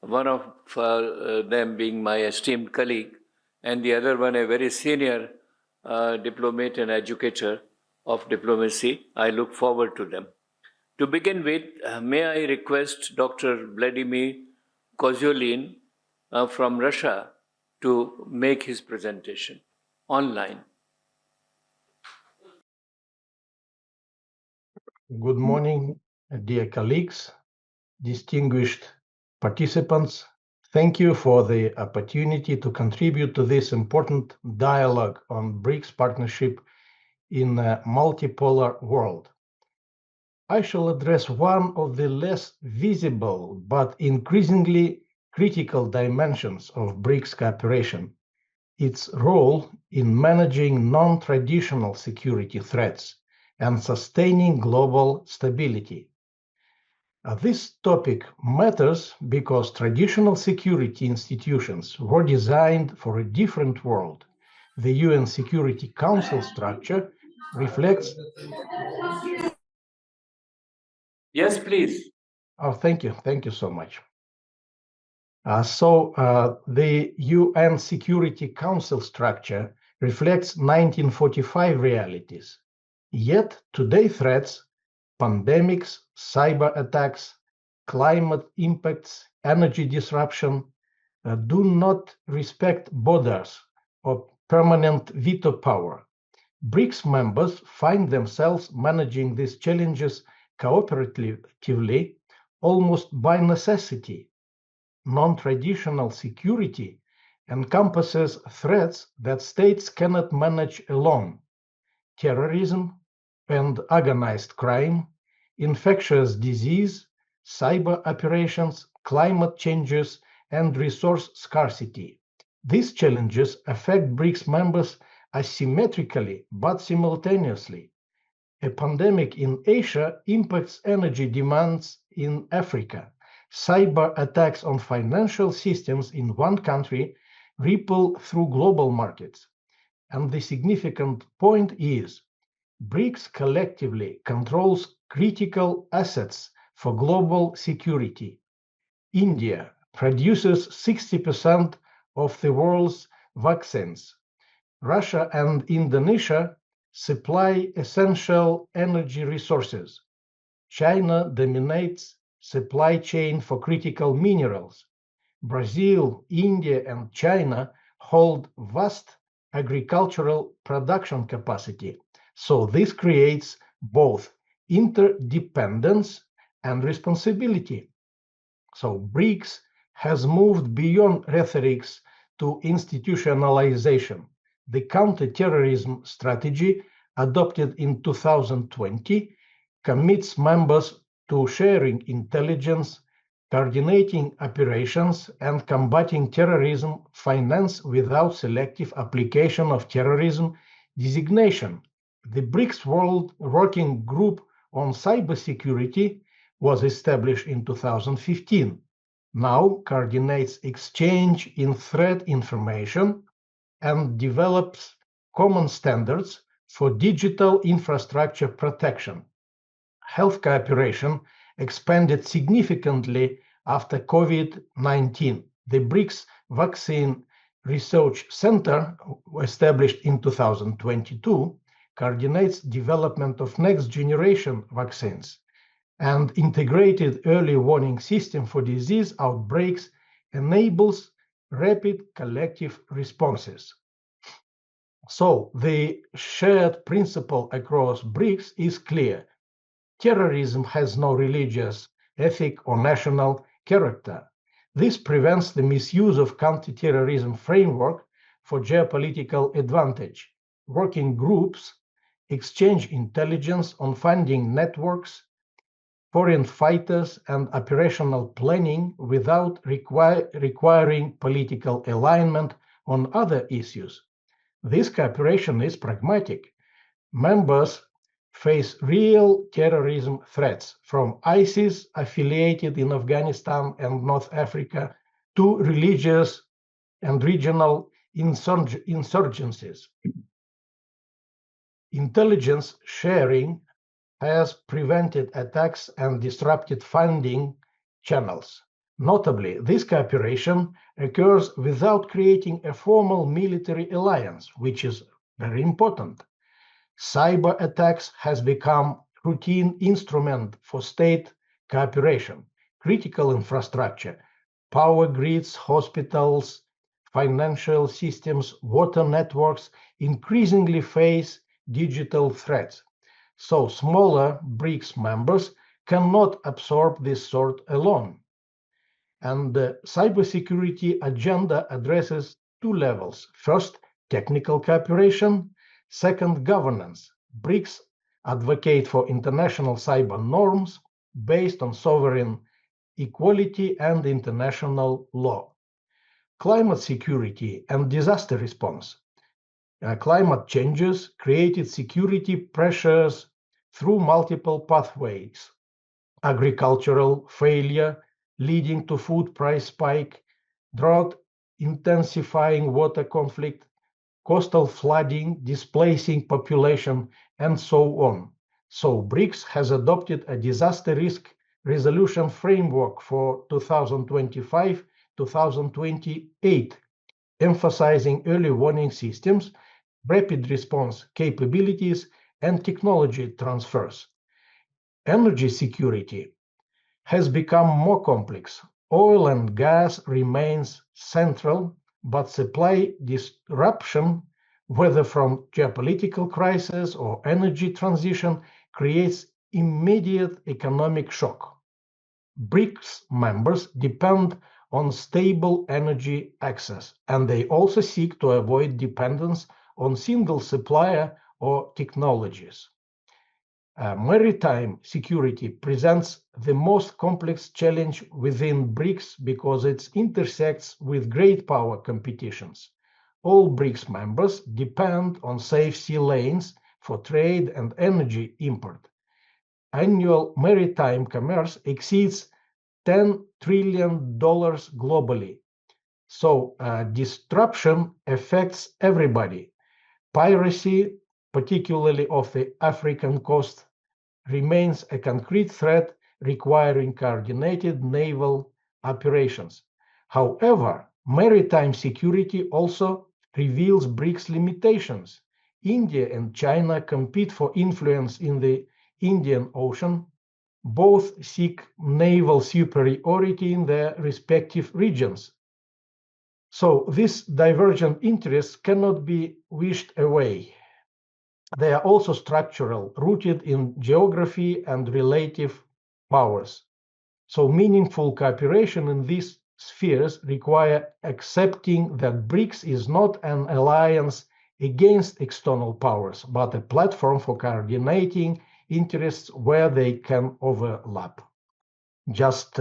one of them being my esteemed colleague, and the other one a very senior diplomat and educator of diplomacy. I look forward to them. To begin with, may I request Dr. Vladimir Kozyulin from Russia to make his presentation online. Good morning, dear colleagues, distinguished participants. Thank you for the opportunity to contribute to this important dialogue on BRICS partnership in a multipolar world. I shall address one of the less visible but increasingly critical dimensions of BRICS cooperation, its role in managing non-traditional security threats and sustaining global stability. This topic matters because traditional security institutions were designed for a different world. The UN Security Council structure reflects... Yes, please. Oh, thank you. Thank you so much. The UN Security Council structure reflects 1945 realities. Yet today threats, pandemics, cyber attacks, climate impacts, energy disruption do not respect borders or permanent veto power. BRICS members find themselves managing these challenges cooperatively, almost by necessity. Non-traditional security encompasses threats that states cannot manage alone: terrorism and organized crime, infectious disease, cyber operations, climate changes, and resource scarcity. These challenges affect BRICS members asymmetrically but simultaneously. A pandemic in Asia impacts energy demands in Africa. Cyber attacks on financial systems in one country ripple through global markets. And the significant point is, BRICS collectively controls critical assets for global security. India produces 60% of the world's vaccines. Russia and Indonesia supply essential energy resources. China dominates supply chain for critical minerals. Brazil, India, and China hold vast agricultural production capacity. So this creates both interdependence and responsibility. So BRICS has moved beyond rhetorics to institutionalization. The counter-terrorism strategy adopted in 2020 commits members to sharing intelligence, coordinating operations, and combating terrorism finance without selective application of terrorism designation. The BRICS World Working Group on Cybersecurity was established in 2015. Now coordinates exchange in threat information and develops common standards for digital infrastructure protection. Health cooperation expanded significantly after COVID-19. The BRICS Vaccine Research Center, established in 2022, coordinates development of next-generation vaccines, and integrated early warning system for disease outbreaks enables rapid collective responses. So the shared principle across BRICS is clear. Terrorism has no religious, ethnic, or national character. This prevents the misuse of counter-terrorism framework for geopolitical advantage. Working groups exchange intelligence on funding networks, foreign fighters, and operational planning without requiring political alignment on other issues. This cooperation is pragmatic. Members face real terrorism threats, from ISIS affiliated in Afghanistan and North Africa to religious and regional insurgencies. Intelligence sharing has prevented attacks and disrupted funding channels. Notably, this cooperation occurs without creating a formal military alliance, which is very important. Cyber attacks has become routine instrument for state cooperation. Critical infrastructure, power grids, hospitals, financial systems, water networks increasingly face digital threats. So smaller BRICS members cannot absorb this sort alone. And the cybersecurity agenda addresses two levels. First, technical cooperation. Second, governance. BRICS advocate for international cyber norms based on sovereign equality and international law. Climate security and disaster response. Climate changes created security pressures through multiple pathways. Agricultural failure leading to food price spike, drought intensifying water conflict, coastal flooding displacing population, and so on. So BRICS has adopted a disaster risk resolution framework for 2025-2028, emphasizing early warning systems, rapid response capabilities, and technology transfers. Energy security has become more complex. Oil and gas remains central, but supply disruption, whether from geopolitical crisis or energy transition, creates immediate economic shock. BRICS members depend on stable energy access, and they also seek to avoid dependence on single supplier or technologies. Maritime security presents the most complex challenge within BRICS because it intersects with great power competitions. All BRICS members depend on safe sea lanes for trade and energy import. Annual maritime commerce exceeds $10 trillion globally. So disruption affects everybody. Piracy, particularly off the African coast, remains a concrete threat requiring coordinated naval operations. However, maritime security also reveals BRICS limitations. India and China compete for influence in the Indian Ocean. Both seek naval superiority in their respective regions. So these divergent interests cannot be wished away. They are also structural, rooted in geography and relative powers. So meaningful cooperation in these spheres require accepting that BRICS is not an alliance against external powers, but a platform for coordinating interests where they can overlap. Just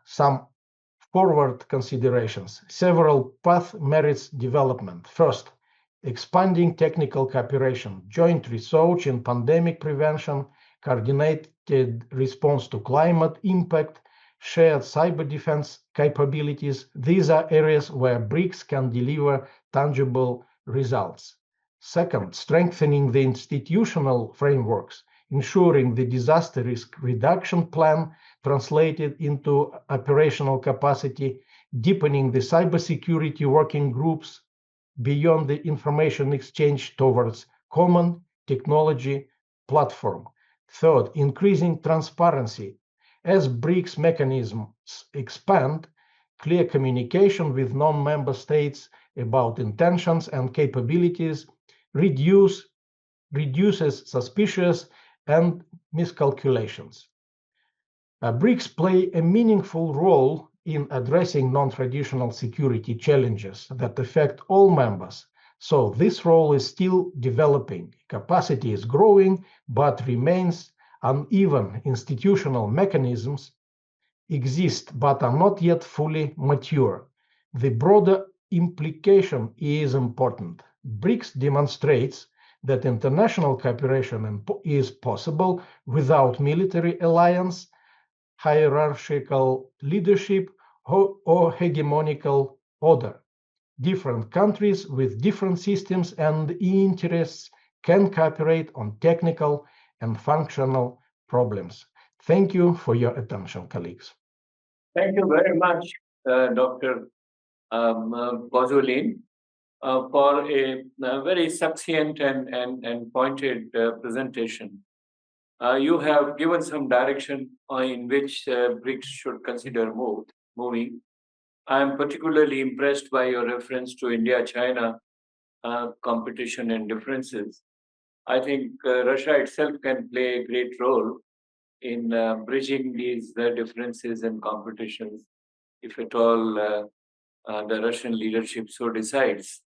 some forward considerations. Several path merits development. First, expanding technical cooperation, joint research in pandemic prevention, coordinated response to climate impact, shared cyber defense capabilities. These are areas where BRICS can deliver tangible results. Second, strengthening the institutional frameworks, ensuring the disaster risk reduction plan translated into operational capacity, deepening the cybersecurity working groups beyond the information exchange towards common technology platform. Third, increasing transparency. As BRICS mechanisms expand, clear communication with non-member states about intentions and capabilities reduces suspicious and miscalculations. BRICS play a meaningful role in addressing non-traditional security challenges that affect all members. So this role is still developing. Capacity is growing, but remains uneven. Institutional mechanisms exist, but are not yet fully mature. The broader implication is important. BRICS demonstrates that international cooperation is possible without military alliance, hierarchical leadership, or hegemonical order. Different countries with different systems and interests can cooperate on technical and functional problems. Thank you for your attention, colleagues. Thank you very much, Dr. Kozyulin, for a very succinct and pointed presentation. You have given some direction in which BRICS should consider moving. I am particularly impressed by your reference to India-China competition and differences. I think Russia itself can play a great role in bridging these differences and competitions, if at all the Russian leadership so decides.